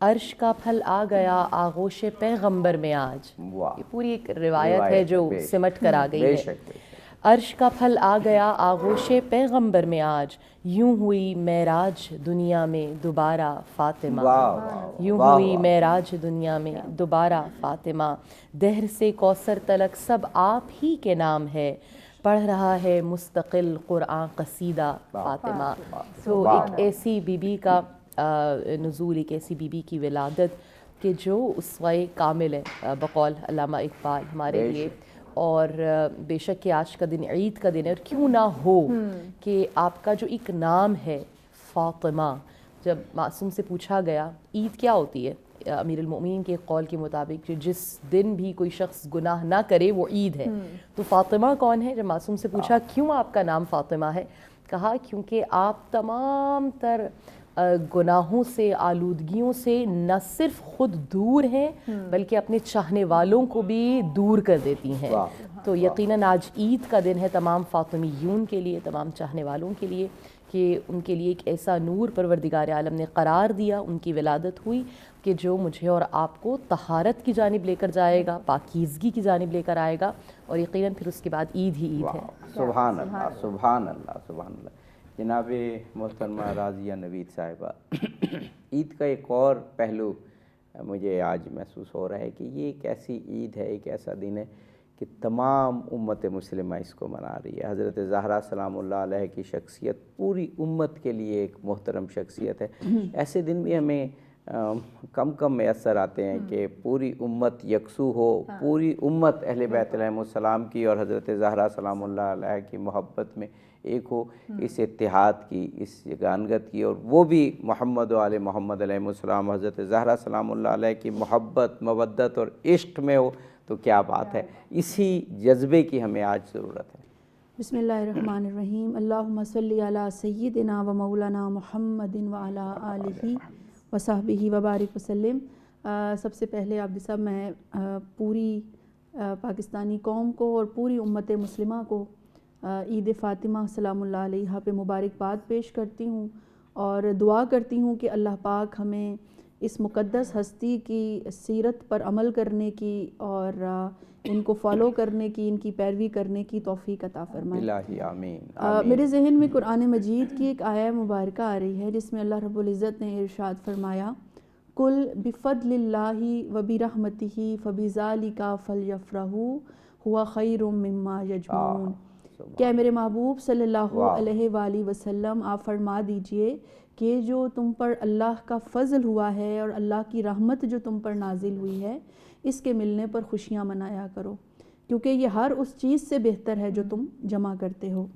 عرش کا پھل آ گیا آغوش پیغمبر میں آج. یہ پوری ایک روایت ہے جو سمٹ کر آ گئی ہے. عرش کا پھل آ گیا آغوش پیغمبر میں آج، یوں ہوئی معراج دنیا میں دوبارہ فاطمہ. یوں ہوئی معراج دنیا میں دوبارہ فاطمہ. دہر سے کوثر تلک سب آپ ہی کے نام ہے، پڑھ رہا ہے مستقل قرآن قصیدہ فاطمہ. تو ایک ایسی بی بی کا نزول، ایک ایسی بی بی کی ولادت کہ جو اسوہ کامل ہے بقول علامہ اقبال ہمارے لیے. اور بے شک کہ آج کا دن عید کا دن ہے، اور کیوں نہ ہو کہ آپ کا جو ایک نام ہے فاطمہ. جب معصوم سے پوچھا گیا عید کیا ہوتی ہے، امیر المؤمنین کے قول کے مطابق جس دن بھی کوئی شخص گناہ نہ کرے وہ عید ہے، تو فاطمہ کون ہے؟ جب معصوم سے پوچھا کیوں آپ کا نام فاطمہ ہے، کہا کیونکہ آپ تمام تر گناہوں سے، آلودگیوں سے نہ صرف خود دور ہیں بلکہ اپنے چاہنے والوں کو بھی دور کر دیتی ہیں. تو یقیناً آج عید کا دن ہے تمام فاطمیون کے لیے، تمام چاہنے والوں کے لیے، کہ ان کے لیے ایک ایسا نور پروردگار عالم نے قرار دیا، ان کی ولادت ہوئی کہ جو مجھے اور آپ کو طہارت کی جانب لے کر جائے گا، پاکیزگی کی جانب لے کر آئے گا، اور یقیناً پھر اس کے بعد عید ہی عید ہے. سبحان اللہ، سبحان اللہ، سبحان اللہ. جناب محترمہ راضیہ نوید صاحبہ، عید کا ایک اور پہلو مجھے آج محسوس ہو رہا ہے کہ یہ ایک ایسی عید ہے، ایک ایسا دن ہے کہ تمام امت مسلمہ اس کو منا رہی ہے. حضرت زہرا سلام اللہ علیہ کی شخصیت پوری امت کے لیے ایک محترم شخصیت ہے. ایسے دن بھی ہمیں کم میسر آتے ہیں کہ پوری امت یکسو ہو، پوری امت اہل بیت علیہم السلام کی اور حضرت زہرا سلام اللہ علیہ کی محبت میں ایک ہو، اس اتحاد کی، اس یگانگت کی، اور وہ بھی محمد و آل محمد علیہ السلام، حضرت زہرا سلام اللہ علیہ کی محبت، مودت اور عشق میں ہو. تو کیا بات ہے، اسی جذبے کی ہمیں آج ضرورت ہے. بسم اللہ الرحمن الرحیم. اللہم صلی علی سیدنا و مولانا محمد و علی آلہ و صحبہ و بارک وسلم. سب سے پہلے عابد صاحب میں پوری پاکستانی قوم کو اور پوری امت مسلمہ کو عید فاطمہ سلام اللہ علیہ پہ مبارکباد پیش کرتی ہوں، اور دعا کرتی ہوں کہ اللہ پاک ہمیں اس مقدس ہستی کی سیرت پر عمل کرنے کی اور ان کو فالو کرنے کی، ان کی پیروی کرنے کی توفیق عطا فرمائے. الہی آمین. میرے ذہن میں قرآن مجید کی ایک آیہ مبارکہ آ رہی ہے جس میں اللہ رب العزت نے ارشاد فرمایا، قل بفضل اللہ وبرحمتہ فبذالک فلیفرحوا ھو خیر مما یجمعون. کیا میرے محبوب صلی اللہ علیہ وآلہ وسلم آپ فرما دیجئے کہ جو تم پر اللہ کا فضل ہوا ہے اور اللہ کی رحمت جو تم پر نازل ہوئی ہے، اس کے ملنے پر خوشیاں منایا کرو، کیونکہ یہ ہر اس چیز سے بہتر ہے جو تم جمع کرتے ہو.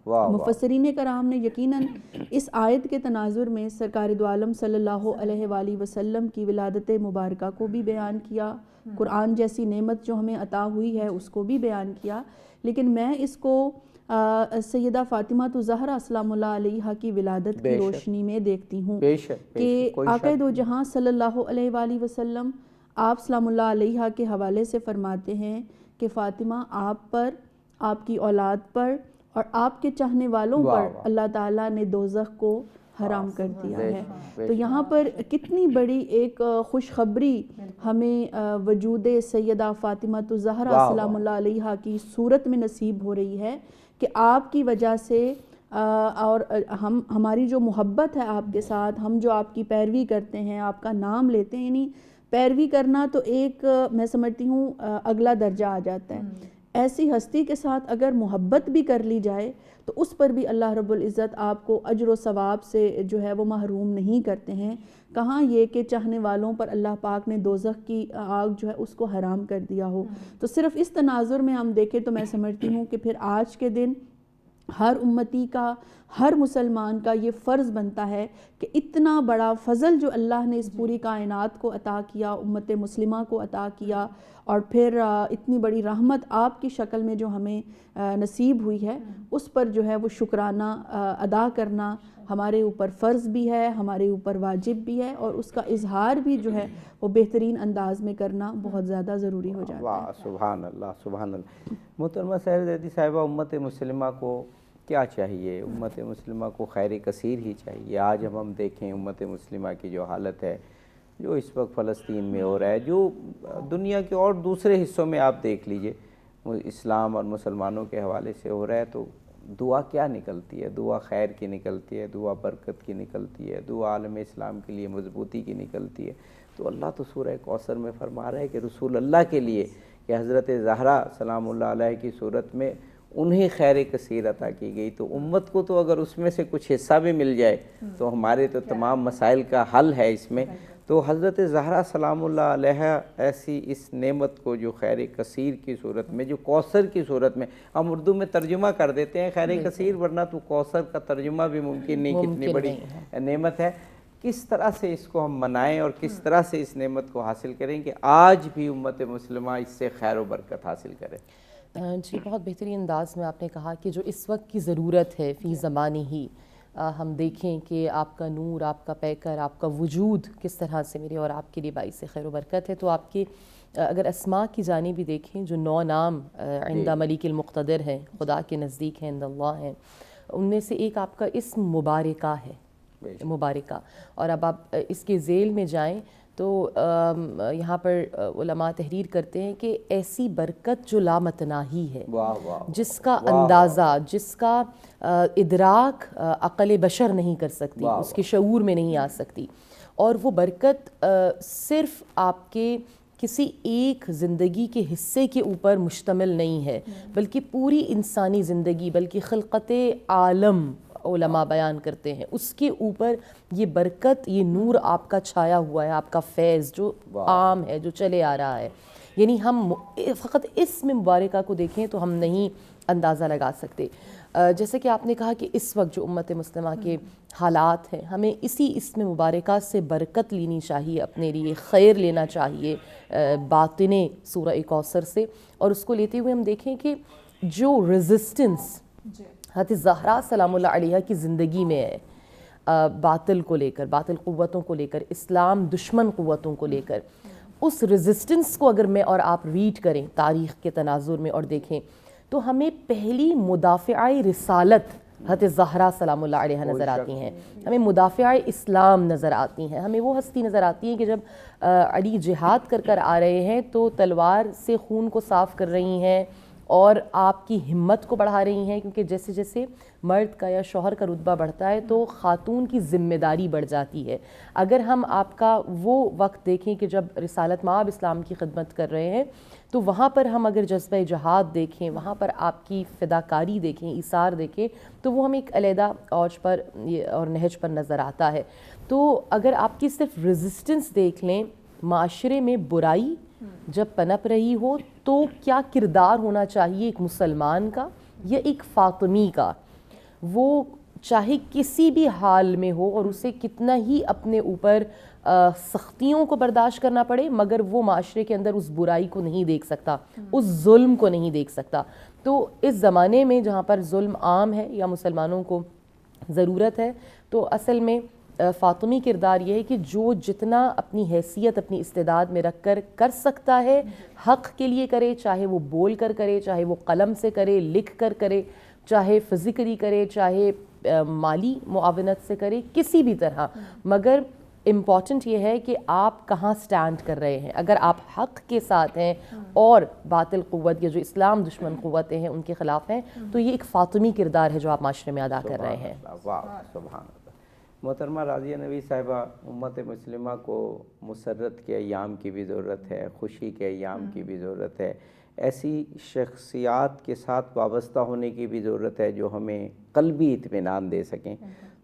مفسرین کرام نے یقیناً اس آیت کے تناظر میں سرکار دو عالم صلی اللہ علیہ وآلہ وسلم کی ولادت مبارکہ کو بھی بیان کیا، قرآن جیسی نعمت جو ہمیں عطا ہوئی ہے اس کو بھی بیان کیا، لیکن میں اس کو سیدہ فاطمہ الزہرا سلام اللہ علیہ کی ولادت کی روشنی میں دیکھتی ہوں کہ آقا دو جہاں صلی اللہ علیہ وآلہ وسلم آپ سلام اللہ علیہ کے حوالے سے فرماتے ہیں کہ فاطمہ آپ پر، آپ کی اولاد پر اور آپ کے چاہنے والوں پر اللہ تعالیٰ نے دوزخ کو حرام کر دیا ہے. تو یہاں پر کتنی بڑی ایک خوشخبری ہمیں وجود سیدہ فاطمہ الزہرا سلام اللہ علیہ کی صورت میں نصیب ہو رہی ہے کہ آپ کی وجہ سے اور ہماری جو محبت ہے آپ کے ساتھ، ہم جو آپ کی پیروی کرتے ہیں، آپ کا نام لیتے ہیں، یعنی پیروی کرنا تو ایک میں سمجھتی ہوں اگلا درجہ آ جاتا ہے. ایسی ہستی کے ساتھ اگر محبت بھی کر لی جائے تو اس پر بھی اللہ رب العزت آپ کو اجر و ثواب سے جو ہے وہ محروم نہیں کرتے ہیں. کہاں یہ کہ چاہنے والوں پر اللہ پاک نے دوزخ کی آگ جو ہے اس کو حرام کر دیا ہو. تو صرف اس تناظر میں ہم دیکھیں تو میں سمجھتی ہوں کہ پھر آج کے دن ہر امتی کا، ہر مسلمان کا یہ فرض بنتا ہے کہ اتنا بڑا فضل جو اللہ نے اس پوری کائنات کو عطا کیا، امت مسلمہ کو عطا کیا، اور پھر اتنی بڑی رحمت آپ کی شکل میں جو ہمیں نصیب ہوئی ہے، اس پر جو ہے وہ شکرانہ ادا کرنا ہمارے اوپر فرض بھی ہے، ہمارے اوپر واجب بھی ہے، اور اس کا اظہار بھی جو ہے وہ بہترین انداز میں کرنا بہت زیادہ ضروری ہو جاتا ہے. سبحان اللہ، سبحان اللہ. محترمہ سحر زیدی صاحبہ، امت مسلمہ کو کیا چاہیے؟ امت مسلمہ کو خیر کثیر ہی چاہیے. آج ہم دیکھیں امت مسلمہ کی جو حالت ہے جو اس وقت فلسطین میں ہو رہا ہے، جو دنیا کے اور دوسرے حصوں میں آپ دیکھ لیجئے اسلام اور مسلمانوں کے حوالے سے ہو رہا ہے، تو دعا کیا نکلتی ہے؟ دعا خیر کی نکلتی ہے، دعا برکت کی نکلتی ہے، دعا عالم اسلام کے لیے مضبوطی کی نکلتی ہے۔ تو اللہ تو سورہ کوثر میں فرما رہا ہے کہ رسول اللہ کے لیے، کہ حضرت زہرا سلام اللہ علیہ کی صورت میں انہیں خیر کثیر عطا کی گئی، تو امت کو تو اگر اس میں سے کچھ حصہ بھی مل جائے تو ہمارے تو تمام مسائل کا حل ہے اس میں۔ تو حضرت زہرا سلام اللہ علیہ ایسی اس نعمت کو جو خیر کثیر کی صورت میں، جو کوثر کی صورت میں، ہم اردو میں ترجمہ کر دیتے ہیں خیر کثیر، ورنہ تو کوثر کا ترجمہ بھی ممکن نہیں، کتنی بڑی نعمت ہے۔ کس طرح سے اس کو ہم منائیں اور کس طرح سے اس نعمت کو حاصل کریں کہ آج بھی امت مسلمہ اس سے خیر و برکت حاصل کرے؟ جی بہت بہترین انداز میں آپ نے کہا کہ جو اس وقت کی ضرورت ہے فی زمانی ہی، ہم دیکھیں کہ آپ کا نور، آپ کا پیکر، آپ کا وجود کس طرح سے میرے اور آپ کے لیے باعث خیر و برکت ہے۔ تو آپ کے اگر اسماء کی جانب بھی دیکھیں، جو 9 نام عند ملیک المقتدر ہیں، خدا کے نزدیک ہیں، عند اللہ ہیں، ان میں سے ایک آپ کا اسم مبارکہ ہے، مبارکہ۔ اور اب آپ اس کے ذیل میں جائیں تو یہاں پر علماء تحریر کرتے ہیں کہ ایسی برکت جو لامتناہی ہے، جس کا اندازہ، جس کا ادراک عقل بشر نہیں کر سکتی، اس کے شعور میں نہیں آ سکتی، اور وہ برکت صرف آپ کے کسی ایک زندگی کے حصے کے اوپر مشتمل نہیں ہے، بلکہ پوری انسانی زندگی، بلکہ خلقت عالم علماء بیان کرتے ہیں، اس کے اوپر یہ برکت، یہ نور آپ کا چھایا ہوا ہے، آپ کا فیض جو عام ہے، جو چلے آ رہا ہے۔ یعنی ہم فقط اسم مبارکہ کو دیکھیں تو ہم نہیں اندازہ لگا سکتے۔ جیسے کہ آپ نے کہا کہ اس وقت جو امت مسلمہ کے حالات ہیں، ہمیں اسی اسم مبارکہ سے برکت لینی چاہیے، اپنے لیے خیر لینا چاہیے باطن سورہ کوثر سے، اور اس کو لیتے ہوئے ہم دیکھیں کہ جو ریزسٹنس حضرت زہرا سلام اللہ علیہ کی زندگی میں ہے، باطل کو لے کر، باطل قوتوں کو لے کر، اسلام دشمن قوتوں کو لے کر، اس ریزسٹنس کو اگر میں اور آپ ریڈ کریں تاریخ کے تناظر میں اور دیکھیں تو ہمیں پہلی مدافعہ رسالت حضرت زہرا سلام اللہ علیہ نظر آتی ہیں، ہمیں مدافعہ اسلام نظر آتی ہیں، ہمیں وہ ہستی نظر آتی ہیں کہ جب علی جہاد کر آ رہے ہیں تو تلوار سے خون کو صاف کر رہی ہیں اور آپ کی ہمت کو بڑھا رہی ہیں، کیونکہ جیسے جیسے مرد کا یا شوہر کا رتبہ بڑھتا ہے تو خاتون کی ذمہ داری بڑھ جاتی ہے۔ اگر ہم آپ کا وہ وقت دیکھیں کہ جب رسالت مآب اسلام کی خدمت کر رہے ہیں تو وہاں پر ہم اگر جذبہ جہاد دیکھیں، وہاں پر آپ کی فداکاری دیکھیں، ایثار دیکھیں، تو وہ ہمیں ایک علیحدہ اوج پر اور نہج پر نظر آتا ہے۔ تو اگر آپ کی صرف ریزسٹنس دیکھ لیں، معاشرے میں برائی جب پنپ رہی ہو تو کیا کردار ہونا چاہیے ایک مسلمان کا یا ایک فاطمی کا، وہ چاہے کسی بھی حال میں ہو اور اسے کتنا ہی اپنے اوپر سختیوں کو برداشت کرنا پڑے، مگر وہ معاشرے کے اندر اس برائی کو نہیں دیکھ سکتا، اس ظلم کو نہیں دیکھ سکتا۔ تو اس زمانے میں جہاں پر ظلم عام ہے یا مسلمانوں کو ضرورت ہے، تو اصل میں فاطمی کردار یہ ہے کہ جو جتنا اپنی حیثیت، اپنی استعداد میں رکھ کر کر سکتا ہے، حق کے لیے کرے، چاہے وہ بول کر کرے، چاہے وہ قلم سے کرے، لکھ کر کرے، چاہے فزیکلی کرے، چاہے مالی معاونت سے کرے، کسی بھی طرح، مگر امپورٹنٹ یہ ہے کہ آپ کہاں سٹینڈ کر رہے ہیں۔ اگر آپ حق کے ساتھ ہیں اور باطل قوت یا جو اسلام دشمن قوتیں ہیں ان کے خلاف ہیں، تو یہ ایک فاطمی کردار ہے جو آپ معاشرے میں ادا کر رہے ہیں۔ سبحان اللہ۔ محترمہ راضیہ نوید صاحبہ، امت مسلمہ کو مسرت کے ایام کی بھی ضرورت ہے، خوشی کے ایام کی بھی ضرورت ہے، ایسی شخصیات کے ساتھ وابستہ ہونے کی بھی ضرورت ہے جو ہمیں قلبی اطمینان دے سکیں۔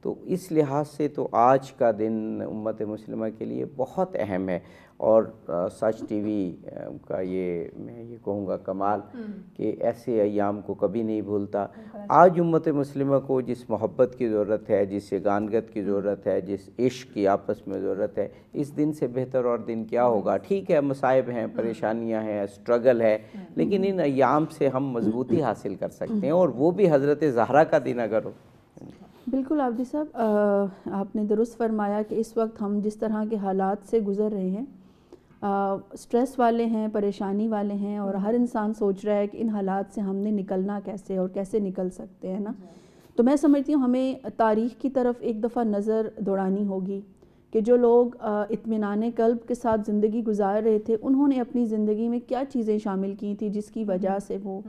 تو اس لحاظ سے تو آج کا دن امت مسلمہ کے لیے بہت اہم ہے، اور سچ ٹی وی کا میں یہ کہوں گا کمال کہ ایسے ایام کو کبھی نہیں بھولتا۔ آج امت مسلمہ کو جس محبت کی ضرورت ہے، جس یگانگت کی ضرورت ہے، جس عشق کی آپس میں ضرورت ہے، اس دن سے بہتر اور دن کیا ہوگا؟ ٹھیک ہے، مصائب ہیں، پریشانیاں ہیں، اسٹرگل ہے، لیکن ان ایام سے ہم مضبوطی حاصل کر سکتے ہیں، اور وہ بھی حضرت زہرا کا دن اگر ہو۔ بالکل عابدی صاحب، آپ نے درست فرمایا کہ اس وقت ہم جس طرح کے حالات سے گزر رہے ہیں، سٹریس والے ہیں، پریشانی والے ہیں، اور ہر انسان سوچ رہا ہے کہ ان حالات سے ہم نے نکلنا کیسے اور کیسے نکل سکتے ہیں نا۔ تو میں سمجھتی ہوں ہمیں تاریخ کی طرف ایک دفعہ نظر دوڑانی ہوگی کہ جو لوگ اطمینان قلب کے ساتھ زندگی گزار رہے تھے انہوں نے اپنی زندگی میں کیا چیزیں شامل کی تھی جس کی وجہ سے وہ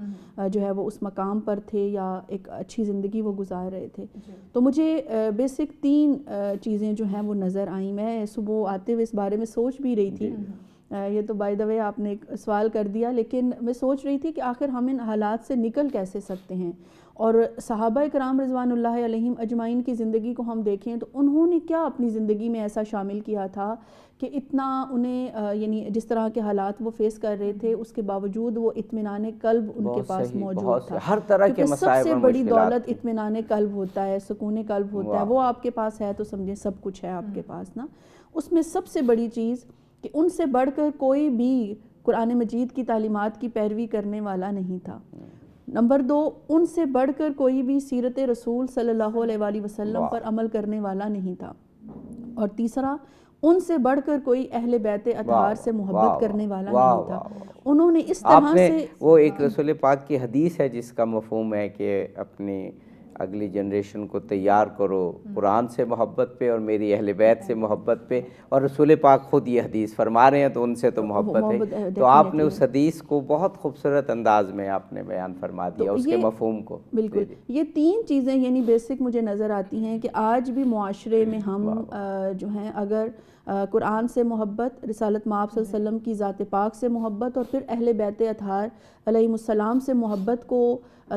جو ہے وہ اس مقام پر تھے یا ایک اچھی زندگی وہ گزار رہے تھے. تو مجھے بیسک 3 چیزیں جو ہیں وہ نظر آئیں. میں صبح آتے ہوئے اس بارے میں سوچ بھی رہی تھی. یہ تو بائی دا وے آپ نے ایک سوال کر دیا, لیکن میں سوچ رہی تھی کہ آخر ہم ان حالات سے نکل کیسے سکتے ہیں. اور صحابہ کرام رضوان اللہ علیہم اجمعین کی زندگی کو ہم دیکھیں تو انہوں نے کیا اپنی زندگی میں ایسا شامل کیا تھا کہ اتنا انہیں یعنی جس طرح کے حالات وہ فیس کر رہے تھے اس کے باوجود وہ اطمینان قلب ان کے پاس موجود تھا. ہر طرح کے سب سے بڑی دولت اطمینان قلب ہوتا ہے, سکون قلب ہوتا ہے. وہ آپ کے پاس ہے تو سمجھیں سب کچھ ہے آپ کے پاس نا. اس میں سب سے بڑی چیز کہ ان سے بڑھ کر کوئی بھی قرآن مجید کی تعلیمات کی پیروی کرنے والا نہیں تھا. نمبر 2, ان سے بڑھ کر کوئی بھی سیرت رسول صلی اللہ علیہ وآلہ وسلم پر عمل کرنے والا نہیں تھا. اور تیسرا, ان سے بڑھ کر کوئی اہل بیت اطہار سے محبت کرنے والا نہیں تھا. انہوں نے اس طرح سے وہ ایک رسول پاک کی حدیث ہے جس کا مفہوم ہے کہ اپنی اگلی جنریشن کو تیار کرو قرآن سے محبت پہ اور میری اہل بیت سے محبت پہ, اور رسول پاک خود یہ حدیث فرما رہے ہیں تو ان سے تو محبت ہے. تو آپ نے اس حدیث کو بہت خوبصورت انداز میں آپ نے بیان فرما دیا اس کے مفہوم کو. بالکل یہ 3 چیزیں یعنی بیسک مجھے نظر آتی ہیں کہ آج بھی معاشرے میں ہم جو ہیں اگر قرآن سے محبت, رسالت مآب صلی اللہ علیہ وسلم کی ذات پاک سے محبت اور پھر اہل بیت اطہار علیہم السلام سے محبت کو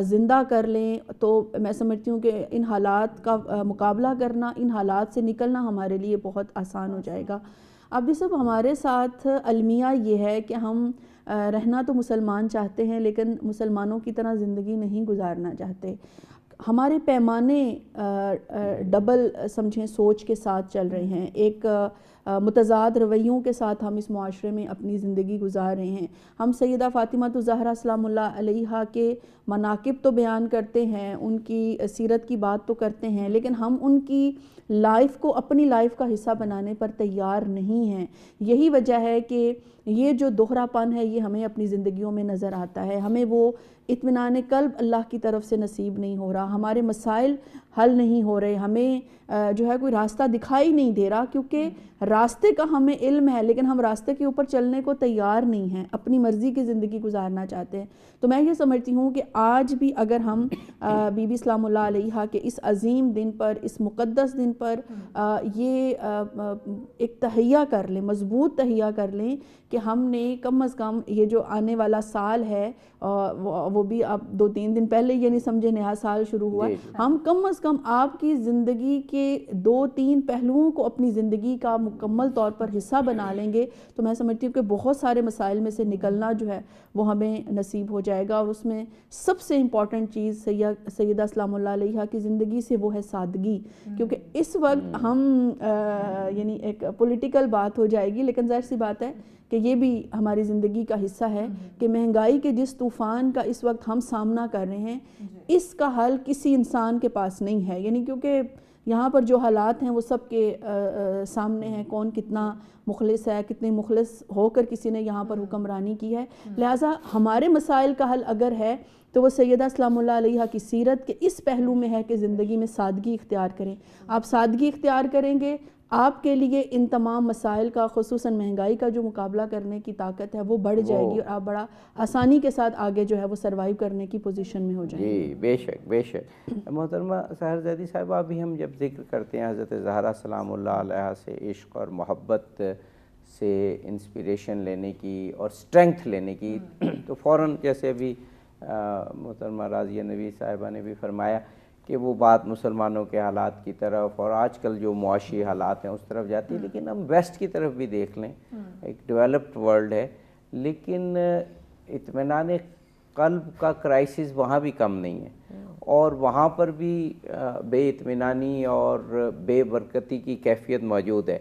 زندہ کر لیں تو میں سمجھتی ہوں کہ ان حالات کا مقابلہ کرنا, ان حالات سے نکلنا ہمارے لیے بہت آسان ہو جائے گا. اب یہ سب ہمارے ساتھ المیہ یہ ہے کہ ہم رہنا تو مسلمان چاہتے ہیں لیکن مسلمانوں کی طرح زندگی نہیں گزارنا چاہتے. ہمارے پیمانے ڈبل سمجھیں سوچ کے ساتھ چل رہے ہیں. ایک متضاد رویوں کے ساتھ ہم اس معاشرے میں اپنی زندگی گزار رہے ہیں. ہم سیدہ فاطمہ الزہرا سلام اللہ علیہا کے مناقب تو بیان کرتے ہیں, ان کی سیرت کی بات تو کرتے ہیں, لیکن ہم ان کی لائف کو اپنی لائف کا حصہ بنانے پر تیار نہیں ہیں. یہی وجہ ہے کہ یہ جو دوہرا پن ہے یہ ہمیں اپنی زندگیوں میں نظر آتا ہے. ہمیں وہ اطمینان قلب اللہ کی طرف سے نصیب نہیں ہو رہا, ہمارے مسائل حل نہیں ہو رہے, ہمیں جو ہے کوئی راستہ دکھائی نہیں دے رہا کیونکہ راستے کا ہمیں علم ہے لیکن ہم راستے کے اوپر چلنے کو تیار نہیں ہیں, اپنی مرضی کی زندگی گزارنا چاہتے ہیں. تو میں یہ سمجھتی ہوں کہ آج بھی اگر ہم بی بی سلام اللہ علیہا کے اس عظیم دن پر, اس مقدس دن پر یہ ایک تہیہ کر لیں, مضبوط تہیہ کر لیں کہ ہم نے کم از کم یہ جو آنے والا سال ہے وہ بھی اب 2-3 دن پہلے یعنی سمجھے نیا سال شروع ہوا ہے, ہم کم از کم آپ کی زندگی کے 2-3 پہلوؤں کو اپنی زندگی کا مکمل طور پر حصہ بنا لیں گے تو میں سمجھتی ہوں کہ بہت سارے مسائل میں سے نکلنا جو ہے وہ ہمیں نصیب ہو جائے گا. اور اس میں سب سے امپورٹنٹ چیز سیدہ سلام اللہ علیہا کی زندگی سے وہ ہے سادگی, کیونکہ اس وقت ہم یعنی ایک پولیٹیکل بات ہو جائے گی لیکن ظاہر سی بات ہے کہ یہ بھی ہماری زندگی کا حصہ ہے کہ مہنگائی کے جس طوفان کا اس وقت ہم سامنا کر رہے ہیں اس کا حل کسی انسان کے پاس نہیں ہے. یعنی کیونکہ یہاں پر جو حالات ہیں وہ سب کے سامنے ہیں, کون کتنا مخلص ہے, کتنے مخلص ہو کر کسی نے یہاں پر حکمرانی کی ہے. لہٰذا ہمارے مسائل کا حل اگر ہے تو وہ سیدہ سلام اللہ علیہا کی سیرت کے اس پہلو میں ہے کہ زندگی میں سادگی اختیار کریں. آپ سادگی اختیار کریں گے آپ کے لیے ان تمام مسائل کا خصوصاً مہنگائی کا جو مقابلہ کرنے کی طاقت ہے وہ بڑھ جائے گی اور آپ بڑا آسانی کے ساتھ آگے جو ہے وہ سروائیو کرنے کی پوزیشن میں ہو جائیں گے. جی بے شک بے شک. محترمہ سحر زیدی صاحبہ, ابھی ہم جب ذکر کرتے ہیں حضرت زہرا سلام اللہ علیہا سے عشق اور محبت سے انسپریشن لینے کی اور اسٹرینگتھ لینے کی, تو فوراً جیسے ابھی محترمہ راضیہ نوید صاحبہ نے بھی فرمایا کہ وہ بات مسلمانوں کے حالات کی طرف اور آج کل جو معاشی حالات ہیں اس طرف جاتی ہے, لیکن ہم ویسٹ کی طرف بھی دیکھ لیں, ایک ڈیولپڈ ورلڈ ہے لیکن اطمینان قلب کا کرائسس وہاں بھی کم نہیں ہے اور وہاں پر بھی بے اطمینانی اور بے برکتی کی کیفیت موجود ہے.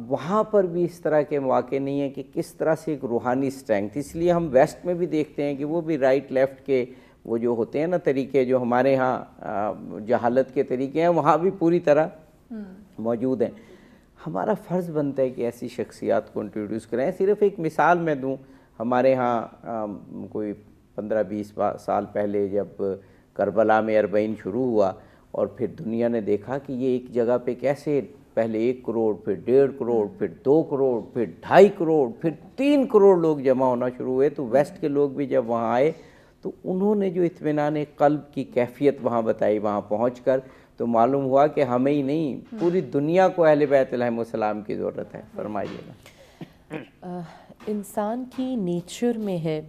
وہاں پر بھی اس طرح کے مواقع نہیں ہیں کہ کس طرح سے ایک روحانی اسٹرینگتھ, اس لیے ہم ویسٹ میں بھی دیکھتے ہیں کہ وہ بھی رائٹ لیفٹ کے وہ جو ہوتے ہیں نا طریقے جو ہمارے ہاں جہالت کے طریقے ہیں وہاں بھی پوری طرح موجود ہیں. ہمارا فرض بنتا ہے کہ ایسی شخصیات کو انٹروڈیوس کریں. صرف ایک مثال میں دوں, ہمارے ہاں کوئی 15-20 سال پہلے جب کربلا میں اربعین شروع ہوا اور پھر دنیا نے دیکھا کہ یہ ایک جگہ پہ کیسے پہلے 1 کروڑ، پھر 1.5 کروڑ، پھر 2 کروڑ، پھر 2.5 کروڑ، پھر 3 کروڑ لوگ جمع ہونا شروع ہوئے. تو ویسٹ کے لوگ بھی جب وہاں آئے تو انہوں نے جو اطمینان قلب کی کیفیت وہاں بتائی، وہاں پہنچ کر تو معلوم ہوا کہ ہمیں ہی نہیں پوری دنیا کو اہل بیت علیہم السلام کی ضرورت ہے. فرمائیے گا. انسان کی نیچر میں ہے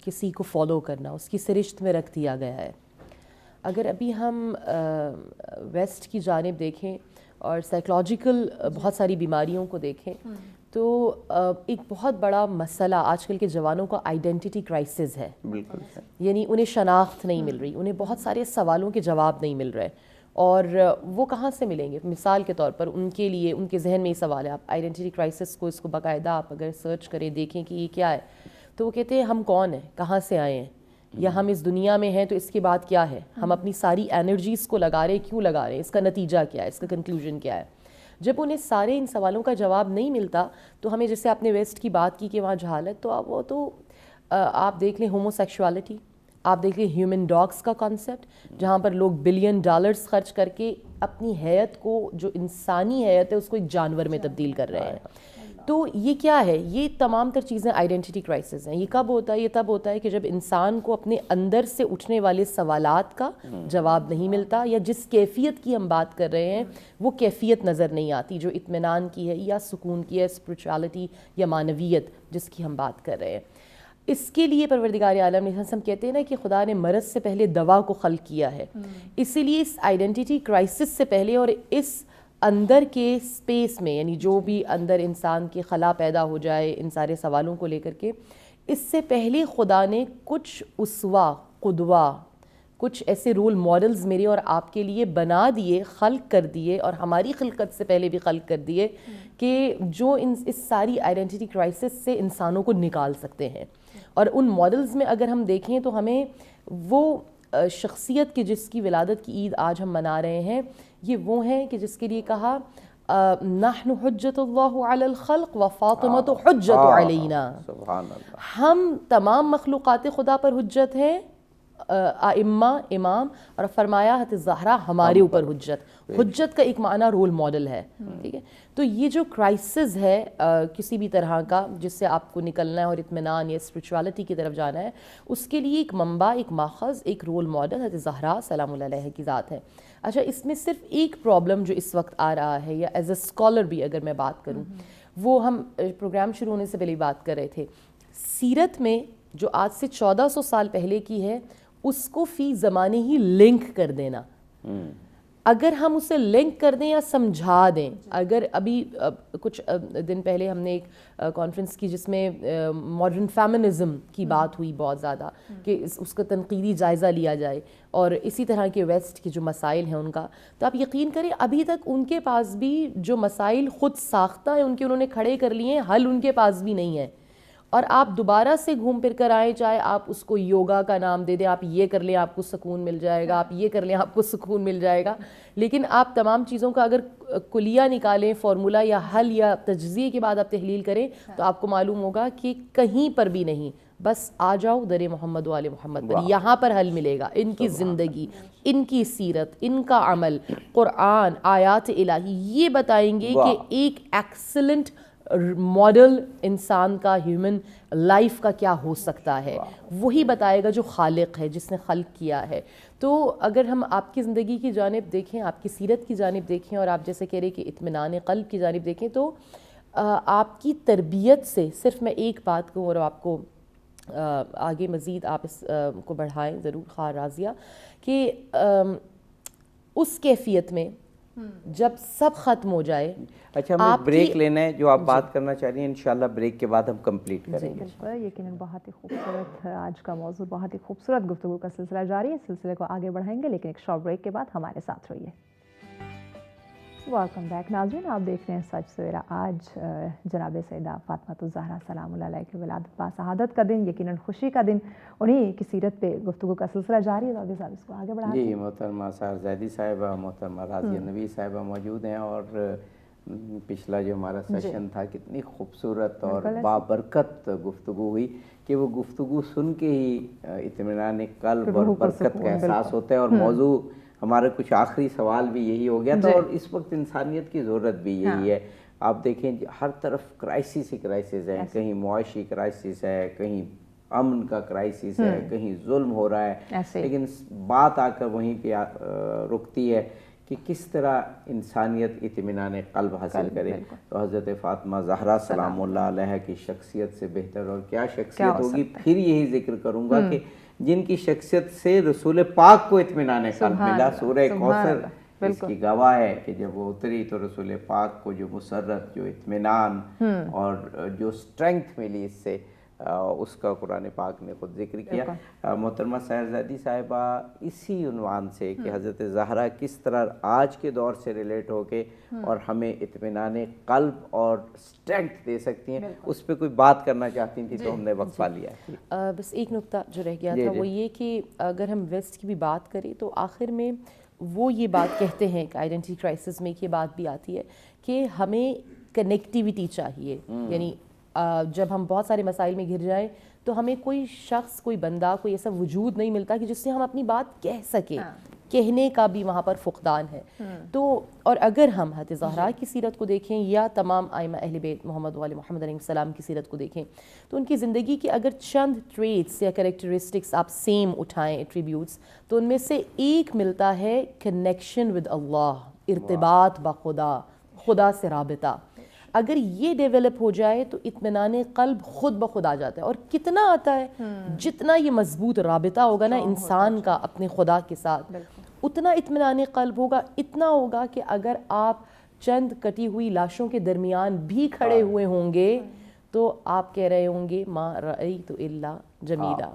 کسی کو فالو کرنا، اس کی سرشت میں رکھ دیا گیا ہے. اگر ابھی ہم ویسٹ کی جانب دیکھیں اور سائیکلوجیکل بہت ساری بیماریوں کو دیکھیں تو ایک بہت بڑا مسئلہ آج کل کے جوانوں کا آئیڈینٹی کرائسس ہے. بالکل. یعنی انہیں شناخت نہیں مل رہی، انہیں بہت سارے سوالوں کے جواب نہیں مل رہے، اور وہ کہاں سے ملیں گے؟ مثال کے طور پر ان کے لیے ان کے ذہن میں یہ سوال ہے، آپ آئیڈینٹی کرائسس کو اس کو باقاعدہ آپ اگر سرچ کریں دیکھیں کہ یہ کیا ہے تو وہ کہتے ہیں ہم کون ہیں، کہاں سے آئے ہیں، یا ہم اس دنیا میں ہیں تو اس کے بعد کیا ہے، ہم اپنی ساری انرجیز کو لگا رہے ہیں، کیوں لگا رہے ہیں، اس کا نتیجہ کیا ہے، اس کا کنکلوژن کیا ہے. جب انہیں سارے ان سوالوں کا جواب نہیں ملتا تو ہمیں، جیسے آپ نے ویسٹ کی بات کی کہ وہاں جہالت، تو وہ تو آپ دیکھ لیں ہومو سیکشوالٹی، آپ دیکھ لیں ہیومن ڈاگس کا کانسیپٹ، جہاں پر لوگ $بلین خرچ کر کے اپنی حیت کو، جو انسانی حیت ہے، اس کو ایک جانور میں تبدیل کر رہے ہیں. تو یہ کیا ہے؟ یہ تمام تر چیزیں آئیڈینٹی کرائسس ہیں. یہ کب ہوتا ہے؟ یہ تب ہوتا ہے کہ جب انسان کو اپنے اندر سے اٹھنے والے سوالات کا جواب نہیں ملتا، یا جس کیفیت کی ہم بات کر رہے ہیں وہ کیفیت نظر نہیں آتی جو اطمینان کی ہے یا سکون کی ہے، اسپرچوالٹی یا معنویت جس کی ہم بات کر رہے ہیں. اس کے لیے پروردگار عالم نے، ہم کہتے ہیں نا کہ خدا نے مرض سے پہلے دوا کو خلق کیا ہے، اسی لیے اس آئیڈینٹی کرائسس سے پہلے اور اس اندر کے سپیس میں، یعنی جو بھی اندر انسان کی خلا پیدا ہو جائے ان سارے سوالوں کو لے کر کے، اس سے پہلے خدا نے کچھ اسوہ، قدوہ، کچھ ایسے رول ماڈلز میرے اور آپ کے لیے بنا دیے، خلق کر دیے، اور ہماری خلقت سے پہلے بھی خلق کر دیے، کہ جو اس ساری آئیڈینٹی کرائسس سے انسانوں کو نکال سکتے ہیں. اور ان ماڈلز میں اگر ہم دیکھیں تو ہمیں وہ شخصیت کی جس کی ولادت کی عید آج ہم منا رہے ہیں، یہ وہ ہیں کہ جس کے لیے کہا نحن حجت اللہ علی الخلق و فاطمۃ حجت علینا. سبحان اللہ. ہم تمام مخلوقات خدا پر حجت ہیں، ائمہ، امام، اور فرمایا حضرت زہرا ہمارے اوپر حجت. حجت کا ایک معنی رول ماڈل ہے. ٹھیک ہے. تو یہ جو کرائسس ہے کسی بھی طرح کا جس سے آپ کو نکلنا ہے اور اطمینان یا اسپرچوالٹی کی طرف جانا ہے، اس کے لیے ایک منبع، ایک ماخذ، ایک رول ماڈل حضرت زہرا سلام اللہ علیہ کی ذات ہے. اچھا، اس میں صرف ایک پرابلم جو اس وقت آ رہا ہے، یا ایز اے اسکالر بھی اگر میں بات کروں، وہ ہم پروگرام شروع ہونے سے پہلے بات کر رہے تھے، سیرت میں جو آج سے 1400 سال پہلے کی ہے اس کو فی زمانے ہی لنک کر دینا. اگر ہم اسے لنک کر دیں یا سمجھا دیں، اگر ابھی کچھ دن پہلے ہم نے ایک کانفرنس کی جس میں ماڈرن فیمنزم کی بات ہوئی بہت زیادہ، کہ اس کا تنقیدی جائزہ لیا جائے، اور اسی طرح کے ویسٹ کے جو مسائل ہیں ان کا، تو آپ یقین کریں ابھی تک ان کے پاس بھی جو مسائل خود ساختہ ہیں ان کے انہوں نے کھڑے کر لیے ہیں، حل ان کے پاس بھی نہیں ہے. اور آپ دوبارہ سے گھوم پھر کر آئیں، چاہے آپ اس کو یوگا کا نام دے دیں، آپ یہ کر لیں آپ کو سکون مل جائے گا، آپ یہ کر لیں آپ کو سکون مل جائے گا، لیکن آپ تمام چیزوں کا اگر کلیہ نکالیں، فارمولہ یا حل یا تجزیے کے بعد آپ تحلیل کریں تو آپ کو معلوم ہوگا کہ کہیں پر بھی نہیں. بس آ جاؤ در محمد و آل محمد پر، یہاں پر حل ملے گا. ان کی زندگی، ان کی سیرت، ان کا عمل، قرآن، آیات الہی یہ بتائیں گے کہ ایک ایکسلنٹ ماڈل انسان کا، ہیومن لائف کا کیا ہو سکتا ہے. وہی بتائے گا جو خالق ہے، جس نے خلق کیا ہے. تو اگر ہم آپ کی زندگی کی جانب دیکھیں، آپ کی سیرت کی جانب دیکھیں، اور آپ جیسے کہہ رہے کہ اطمینان قلب کی جانب دیکھیں، تو آپ کی تربیت سے صرف میں ایک بات کہوں، اور آپ کو آگے مزید آپ اس کو بڑھائیں ضرور خواہ راضیہ، کہ اس کیفیت میں جب سب ختم ہو جائے. اچھا، ہمیں بریک لینا ہے، جو آپ بات کرنا چاہ رہی ہیں انشاءاللہ بریک کے بعد ہم کمپلیٹ کریں گے. بالکل، یقیناً بہت ہی خوبصورت آج کا موضوع، بہت ہی خوبصورت گفتگو کا سلسلہ جاری ہے. سلسلے کو آگے بڑھائیں گے لیکن ایک شارٹ بریک کے بعد ہمارے ساتھ رہیے. ویلکم بیک ناظرین، آپ دیکھ رہے ہیں سچ سویرا. آج جناب سیدہ فاطمۃ الزہرا سلام اللہ علیہ کی ولادت با سعادت کا دن، یقیناً خوشی کا دن. انہیں کی سیرت پہ گفتگو کا سلسلہ جاری ہے. راضی صاحب اس کو آگے بڑھائیں. جی، محترمہ سار زیدی صاحبہ، محترمہ راضیہ نبی صاحبہ موجود ہیں، اور پچھلا جو ہمارا سیشن تھا کتنی خوبصورت اور بابرکت گفتگو ہوئی کہ وہ گفتگو سن کے ہی اطمینان قلب اور برکت کا احساس ہوتا ہے. اور موضوع ہمارا کچھ آخری سوال بھی یہی ہو گیا تھا اور اس وقت انسانیت کی ضرورت بھی یہی ہے. آپ دیکھیں ہر طرف کرائسس ہی کرائسس ہیں, کہیں معاشی کرائسس ہے, کہیں امن کا کرائسس ہے, کہیں ظلم ہو رہا ہے, لیکن بات آ کر وہیں پہ رکتی ہے کہ کس طرح انسانیت اطمینان قلب حاصل کرے. تو حضرت فاطمہ زہرا سلام اللہ علیہ کی شخصیت سے بہتر اور کیا شخصیت ہوگی. پھر یہی ذکر کروں گا کہ جن کی شخصیت سے رسول پاک کو اطمینان قلب ملا. سورہ کوثر اس کی گواہ ہے کہ جب وہ اتری تو رسول پاک کو جو مسرت, جو اطمینان اور جو اسٹرینگتھ ملی اس سے, اس کا قرآن پاک نے خود ذکر کیا. محترمہ سحرزادی صاحبہ, اسی عنوان سے کہ حضرت زہرا کس طرح آج کے دور سے ریلیٹ ہو کے اور ہمیں اطمینان قلب اور اسٹرینگتھ دے سکتی ہیں, اس پہ کوئی بات کرنا چاہتی تھی تو ہم نے وقفہ لیا. بس ایک نقطہ جو رہ گیا تھا وہ یہ کہ اگر ہم ویسٹ کی بھی بات کریں تو آخر میں وہ یہ بات کہتے ہیں کہ آئیڈینٹی کرائسس میں یہ بات بھی آتی ہے کہ ہمیں کنیکٹیویٹی چاہیے. یعنی جب ہم بہت سارے مسائل میں گھر جائیں تو ہمیں کوئی شخص, کوئی بندہ, کوئی ایسا وجود نہیں ملتا کہ جس سے ہم اپنی بات کہہ سکیں. کہنے کا بھی وہاں پر فقدان ہے. تو اور اگر ہم حضرت زہرا کی سیرت کو دیکھیں یا تمام ائمہ اہل بیت محمد و آل محمد علیہ السلام کی سیرت کو دیکھیں تو ان کی زندگی کے اگر چند ٹریٹس یا کریکٹرسٹکس آپ سیم اٹھائیں, ایٹریبیوٹس, تو ان میں سے ایک ملتا ہے کنیکشن ود اللہ, ارتباط بخدا, خدا سے رابطہ. اگر یہ ڈیولپ ہو جائے تو اطمینان قلب خود بخود آ جاتا ہے. اور کتنا آتا ہے؟ جتنا یہ مضبوط رابطہ ہوگا نا انسان کا اپنے خدا کے ساتھ, اتنا اطمینان قلب ہوگا. اتنا ہوگا کہ اگر آپ چند کٹی ہوئی لاشوں کے درمیان بھی کھڑے ہوئے ہوں گے تو آپ کہہ رہے ہوں گے ما رأیت الا جمیلا,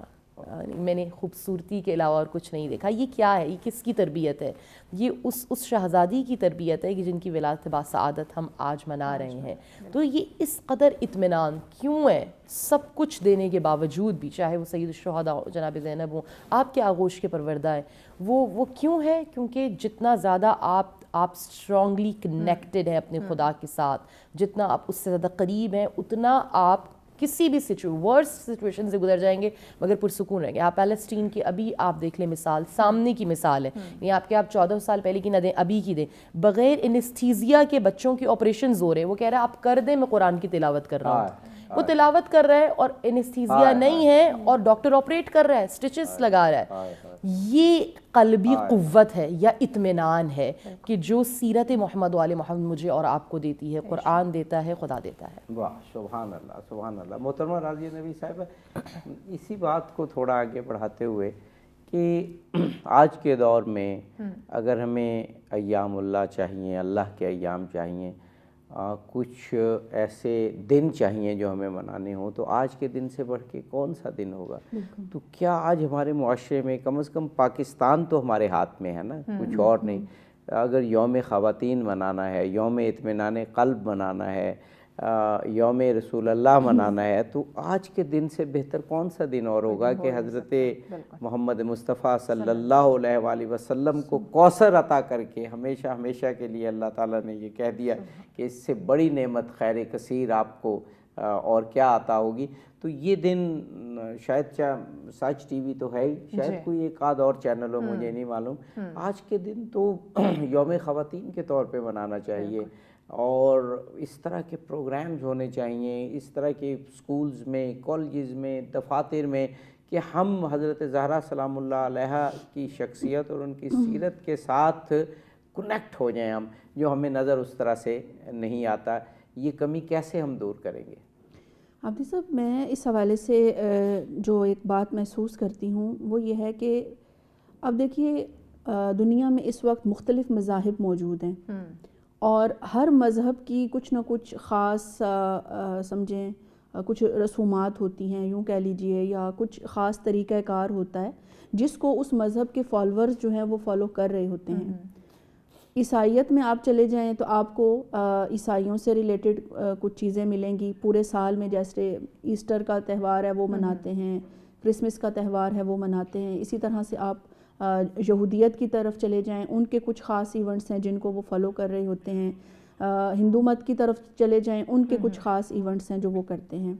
میں نے خوبصورتی کے علاوہ اور کچھ نہیں دیکھا. یہ کیا ہے؟ یہ کس کی تربیت ہے؟ یہ اس شہزادی کی تربیت ہے کہ جن کی ولادت باسعادت ہم آج منا رہے ہیں. تو یہ اس قدر اطمینان کیوں ہے سب کچھ دینے کے باوجود بھی, چاہے وہ سید الشہداء جناب زینب ہوں, آپ کے آغوش کے پروردہ ہیں, وہ کیوں ہے؟ کیونکہ جتنا زیادہ آپ اسٹرانگلی کنیکٹڈ ہیں اپنے خدا کے ساتھ, جتنا آپ اس سے زیادہ قریب ہیں, اتنا آپ کسی بھی ورسٹ سچویشن سے گزر جائیں گے مگر پرسکون رہیں گے. آپ پیلسٹین کی ابھی آپ دیکھ لیں مثال, سامنے کی مثال ہے. یہ آپ 14 سال پہلے کی نہ دیں, ابھی کی دیں, بغیر انستھیزیا کے بچوں کی آپریشنز ہو رہے ہیں. وہ کہہ رہا ہے آپ کر دیں, میں قرآن کی تلاوت کر رہا ہوں. وہ تلاوت کر رہا ہے اور انستھیزیا نہیں ہے اور ڈاکٹر آپریٹ کر رہا ہے, سٹچز لگا رہا ہے. یہ قلبی قوت ہے یا اطمینان ہے کہ جو سیرت محمد و آل محمد مجھے اور آپ کو دیتی ہے, قرآن دیتا ہے, خدا دیتا ہے. واہ, سبحان اللہ, سبحان اللہ. محترمہ راضیہ نبی صاحب, اسی بات کو تھوڑا آگے بڑھاتے ہوئے کہ آج کے دور میں اگر ہمیں ایام اللہ چاہیے, اللہ کے ایام چاہیے, کچھ ایسے دن چاہیے جو ہمیں منانے ہوں, تو آج کے دن سے بڑھ کے کون سا دن ہوگا؟ تو کیا آج ہمارے معاشرے میں, کم از کم پاکستان تو ہمارے ہاتھ میں ہے نا, کچھ اور نہیں. اگر یوم خواتین منانا ہے, یوم اطمینان قلب منانا ہے, یوم رسول اللہ منانا ہے, تو آج کے دن سے بہتر کون سا دن اور ہوگا کہ حضرت محمد مصطفیٰ صلی اللہ علیہ وآلہ وسلم کو کوثر عطا کر کے ہمیشہ ہمیشہ کے لیے اللہ تعالیٰ نے یہ کہہ دیا کہ اس سے بڑی نعمت خیر کثیر آپ کو اور کیا عطا ہوگی. تو یہ دن شاید سچ ٹی وی تو ہے ہی, شاید کوئی ایک آدھ اور چینل ہو, مجھے نہیں معلوم. آج کے دن تو یوم خواتین کے طور پہ منانا چاہیے, اور اس طرح کے پروگرامز ہونے چاہیے, اس طرح کے سکولز میں, کالجز میں, دفاتر میں, کہ ہم حضرت زہرا سلام اللہ علیہ کی شخصیت اور ان کی سیرت کے ساتھ کنیکٹ ہو جائیں ہم, جو ہمیں نظر اس طرح سے نہیں آتا. یہ کمی کیسے ہم دور کریں گے؟ عابدی صاحب, میں اس حوالے سے جو ایک بات محسوس کرتی ہوں وہ یہ ہے کہ اب دیکھیے دنیا میں اس وقت مختلف مذاہب موجود ہیں, اور ہر مذہب کی کچھ نہ کچھ خاص سمجھیں کچھ رسومات ہوتی ہیں, یوں کہہ لیجئے, یا کچھ خاص طریقہ کار ہوتا ہے جس کو اس مذہب کے فالورز جو ہیں وہ فالو کر رہے ہوتے ہیں. عیسائیت میں آپ چلے جائیں تو آپ کو عیسائیوں سے ریلیٹڈ کچھ چیزیں ملیں گی. پورے سال میں جیسے ایسٹر کا تہوار ہے وہ مناتے ہیں, کرسمس کا تہوار ہے وہ مناتے ہیں. اسی طرح سے آپ یہودیت کی طرف چلے جائیں, ان کے کچھ خاص ایونٹس ہیں جن کو وہ فالو کر رہے ہوتے ہیں. ہندو مت کی طرف چلے جائیں, ان کے کچھ خاص ایونٹس ہیں جو وہ کرتے ہیں.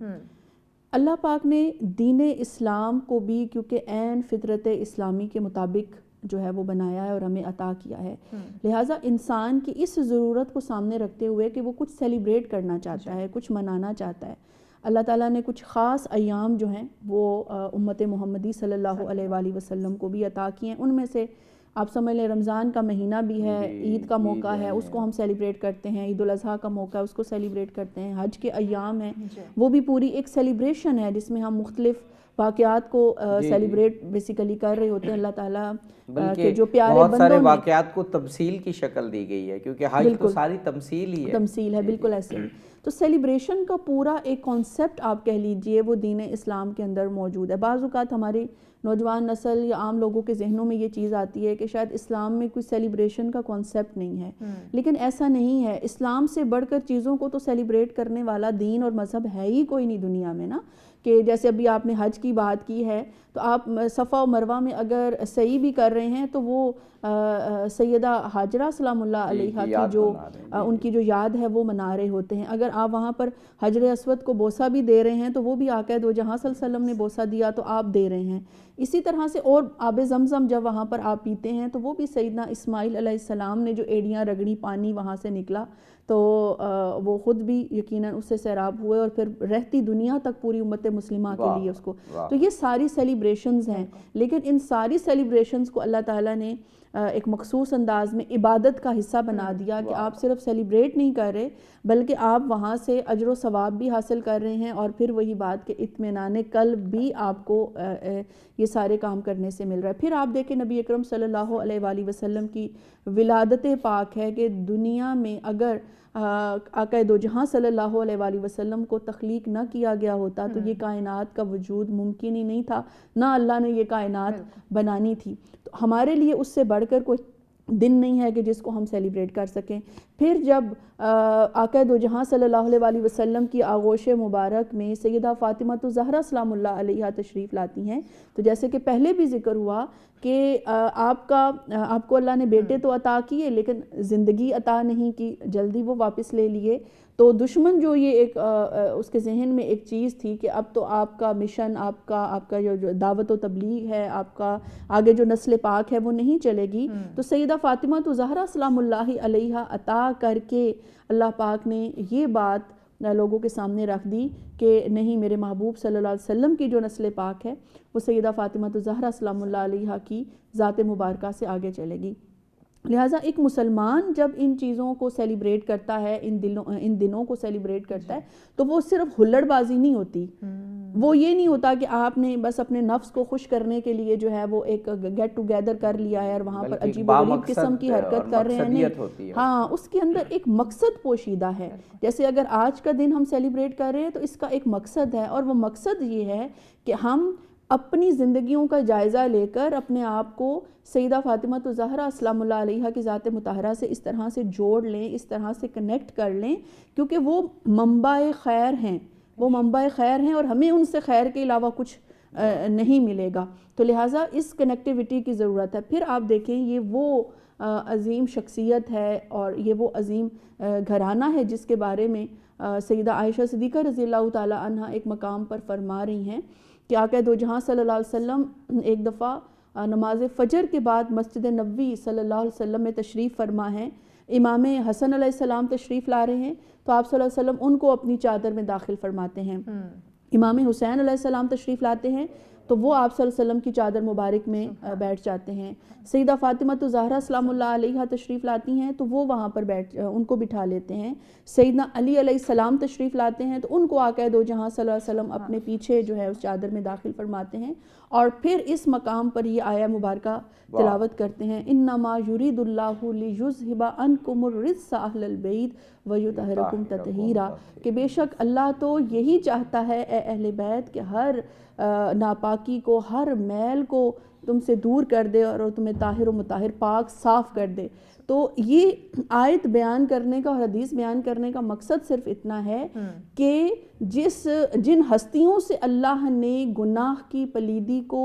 اللہ پاک نے دین اسلام کو بھی کیونکہ عین فطرت اسلامی کے مطابق جو ہے وہ بنایا ہے اور ہمیں عطا کیا ہے. لہٰذا انسان کی اس ضرورت کو سامنے رکھتے ہوئے کہ وہ کچھ سیلیبریٹ کرنا چاہتا ہے, کچھ منانا چاہتا ہے, اللہ تعالیٰ نے کچھ خاص ایام جو ہیں وہ امت محمدی صلی اللہ علیہ وآلہ وسلم کو بھی عطا کیے ہیں. ان میں سے آپ سمجھ لیں رمضان کا مہینہ بھی ہے, عید کا موقع ہے, اس کو ہم سیلیبریٹ کرتے ہیں, عید الاضحیٰ کا موقع ہے, اس کو سیلیبریٹ کرتے ہیں, حج کے ایام ہیں, وہ بھی پوری ایک سیلیبریشن ہے جس میں ہم مختلف واقعات کو سیلیبریٹ بیسیکلی کر رہے ہوتے ہیں. اللہ تعالیٰ کے جو پیارے بہت سارے بندوں واقعات کو تمثیل کی شکل دی گئی ہے, کیونکہ حج تو ساری تمثیل ہی ہے. تمثیل ہے, بالکل ایسے ہی. تو سیلیبریشن کا پورا ایک کانسیپٹ آپ کہہ لیجئے وہ دین اسلام کے اندر موجود ہے. بعض اوقات ہماری نوجوان نسل یا عام لوگوں کے ذہنوں میں یہ چیز آتی ہے کہ شاید اسلام میں کوئی سیلیبریشن کا کانسیپٹ نہیں ہے, لیکن ایسا نہیں ہے. اسلام سے بڑھ کر چیزوں کو تو سیلیبریٹ کرنے والا دین اور مذہب ہے ہی کوئی نہیں دنیا میں نا. کہ جیسے ابھی آپ نے حج کی بات کی ہے تو آپ صفا و مروہ میں اگر سعی بھی کر رہے ہیں تو وہ سیدہ حاجرہ سلام اللہ علیہا کی جو ان کی جو یاد ہے وہ منا رہے ہوتے ہیں. اگر آپ وہاں پر حجر اسود کو بوسہ بھی دے رہے ہیں تو وہ بھی آقا دو جہاں صلی اللہ علیہ وسلم نے بوسہ دیا تو آپ دے رہے ہیں. اسی طرح سے اور آب زمزم جب وہاں پر آپ پیتے ہیں تو وہ بھی سیدنا اسماعیل علیہ السلام نے جو ایڑیاں رگڑی پانی وہاں سے نکلا تو وہ خود بھی یقیناً اس سے سیراب ہوئے اور پھر رہتی دنیا تک پوری امت مسلمہ کے لیے اس کو. تو یہ ساری سیلیبریشنز ہیں, لیکن ان ساری سیلیبریشنز کو اللہ تعالیٰ نے ایک مخصوص انداز میں عبادت کا حصہ بنا دیا کہ آپ صرف سیلیبریٹ نہیں کر رہے بلکہ آپ وہاں سے اجر و ثواب بھی حاصل کر رہے ہیں, اور پھر وہی بات کہ اطمینان قلب بھی آپ کو یہ سارے کام کرنے سے مل رہا ہے. پھر آپ دیکھیں نبی اکرم صلی اللہ علیہ وآلہ وسلم کی ولادت پاک ہے کہ دنیا میں اگر آقا دو جہاں صلی اللہ علیہ وآلہ وسلم کو تخلیق نہ کیا گیا ہوتا تو یہ کائنات کا وجود ممکن ہی نہیں تھا, نہ اللہ نے یہ کائنات بنانی تھی. تو ہمارے لیے اس سے بڑھ کر کوئی دن نہیں ہے کہ جس کو ہم سیلیبریٹ کر سکیں. پھر جب آقا دو جہاں صلی اللہ علیہ وآلہ وسلم کی آغوش مبارک میں سیدہ فاطمہ الزہرا سلام اللہ علیہا تشریف لاتی ہیں تو جیسے کہ پہلے بھی ذکر ہوا کہ آپ کو اللہ نے بیٹے تو عطا کیے لیکن زندگی عطا نہیں کی, جلدی وہ واپس لے لیے. تو دشمن جو یہ ایک اس کے ذہن میں ایک چیز تھی کہ اب تو آپ کا مشن, آپ کا جو دعوت و تبلیغ ہے, آپ کا آگے جو نسل پاک ہے وہ نہیں چلے گی. تو سیدہ فاطمہ الزہرا سلام اللہ علیہا عطا کر کے اللہ پاک نے یہ بات لوگوں کے سامنے رکھ دی کہ نہیں, میرے محبوب صلی اللہ علیہ وسلم کی جو نسل پاک ہے وہ سیدہ فاطمہ الزہرا سلام اللہ علیہا کی ذات مبارکہ سے آگے چلے گی. لہٰذا ایک مسلمان جب ان چیزوں کو سیلیبریٹ کرتا ہے, ان دنوں کو سیلیبریٹ کرتا ہے تو وہ صرف ہلڑ بازی نہیں ہوتی, وہ یہ نہیں ہوتا کہ آپ نے بس اپنے نفس کو خوش کرنے کے لیے جو ہے وہ ایک گیٹ ٹوگیدر کر لیا ہے اور وہاں پر عجیب و غریب قسم کی حرکت کر رہے ہیں. نہیں, ہاں, اس کے اندر ایک مقصد پوشیدہ ہے. جیسے اگر آج کا دن ہم سیلیبریٹ کر رہے ہیں تو اس کا ایک مقصد ہے, اور وہ مقصد یہ ہے کہ ہم اپنی زندگیوں کا جائزہ لے کر اپنے آپ کو سیدہ فاطمہ الزہرا سلام اللہ علیہا کی ذات مطہرہ سے اس طرح سے جوڑ لیں, اس طرح سے کنیکٹ کر لیں, کیونکہ وہ منبع خیر ہیں, وہ منبع خیر ہیں اور ہمیں ان سے خیر کے علاوہ کچھ نہیں ملے گا. تو لہٰذا اس کنیکٹیوٹی کی ضرورت ہے. پھر آپ دیکھیں یہ وہ عظیم شخصیت ہے اور یہ وہ عظیم گھرانہ ہے جس کے بارے میں سیدہ عائشہ صدیقہ رضی اللہ تعالی عنہ ایک مقام پر فرما رہی ہیں کہ آقا دو جہاں صلی اللہ علیہ وسلم ایک دفعہ نماز فجر کے بعد مسجد نبوی صلی اللہ علیہ وسلم میں تشریف فرما ہیں. امام حسن علیہ السلام تشریف لا رہے ہیں تو آپ صلی اللہ علیہ وسلم ان کو اپنی چادر میں داخل فرماتے ہیں. امام حسین علیہ السلام تشریف لاتے ہیں تو وہ آپ صلی اللہ علیہ وسلم کی چادر مبارک میں بیٹھ جاتے ہیں. سیدہ فاطمہ الزہرا سلام اللہ علیہا تشریف لاتی ہیں تو وہ وہاں پر ان کو بٹھا لیتے ہیں. سیدنا علی علیہ السلام تشریف لاتے ہیں تو ان کو آقا دو جہاں صلی اللہ علیہ وسلم اپنے پیچھے جو ہے اس چادر میں داخل فرماتے ہیں, اور پھر اس مقام پر یہ آیہ مبارکہ تلاوت کرتے ہیں, انما یرید اللہ لیذھب عنکم الرجس اہل البیت ویطہرکم تطہیرا, کہ بے شک اللہ تو یہی چاہتا ہے اے اہل بیت کہ ہر ناپاکی کو, ہر میل کو تم سے دور کر دے اور تمہیں طاہر و مطہر پاک صاف کر دے. تو یہ آیت بیان کرنے کا اور حدیث بیان کرنے کا مقصد صرف اتنا ہے کہ جن ہستیوں سے اللہ نے گناہ کی پلیدی کو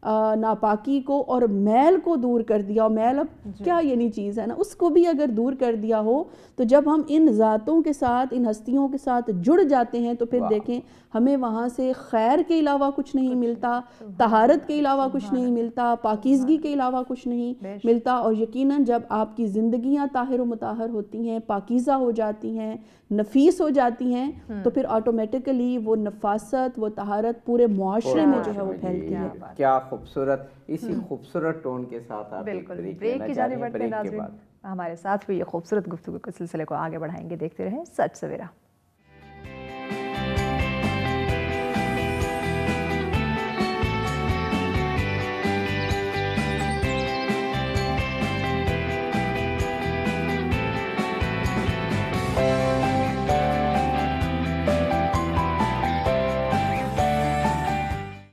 ناپاکی کو اور میل کو دور کر دیا، اور میل اب کیا یعنی چیز ہے نا، اس کو بھی اگر دور کر دیا ہو تو جب ہم ان ذاتوں کے ساتھ، ان ہستیوں کے ساتھ جڑ جاتے ہیں تو پھر دیکھیں ہمیں وہاں سے خیر کے علاوہ کچھ نہیں ملتا، طہارت کے علاوہ کچھ نہیں ملتا، پاکیزگی کے علاوہ کچھ نہیں ملتا. اور یقیناً جب آپ کی زندگیاں طاہر و مطہر ہوتی ہیں، پاکیزہ ہو جاتی ہیں، نفیس ہو جاتی ہیں، تو پھر آٹومیٹکلی وہ نفاست، وہ طہارت پورے معاشرے میں جو ہے وہ پھیلتی ہے. کیا خوبصورت، اسی خوبصورت ٹون کے ساتھ آپ بالکل بریک کی جانب بڑھتے ہیں ناظرین. ہمارے ساتھ بھی یہ خوبصورت گفتگو کے سلسلے کو آگے بڑھائیں گے. دیکھتے رہیں سچ سویرا.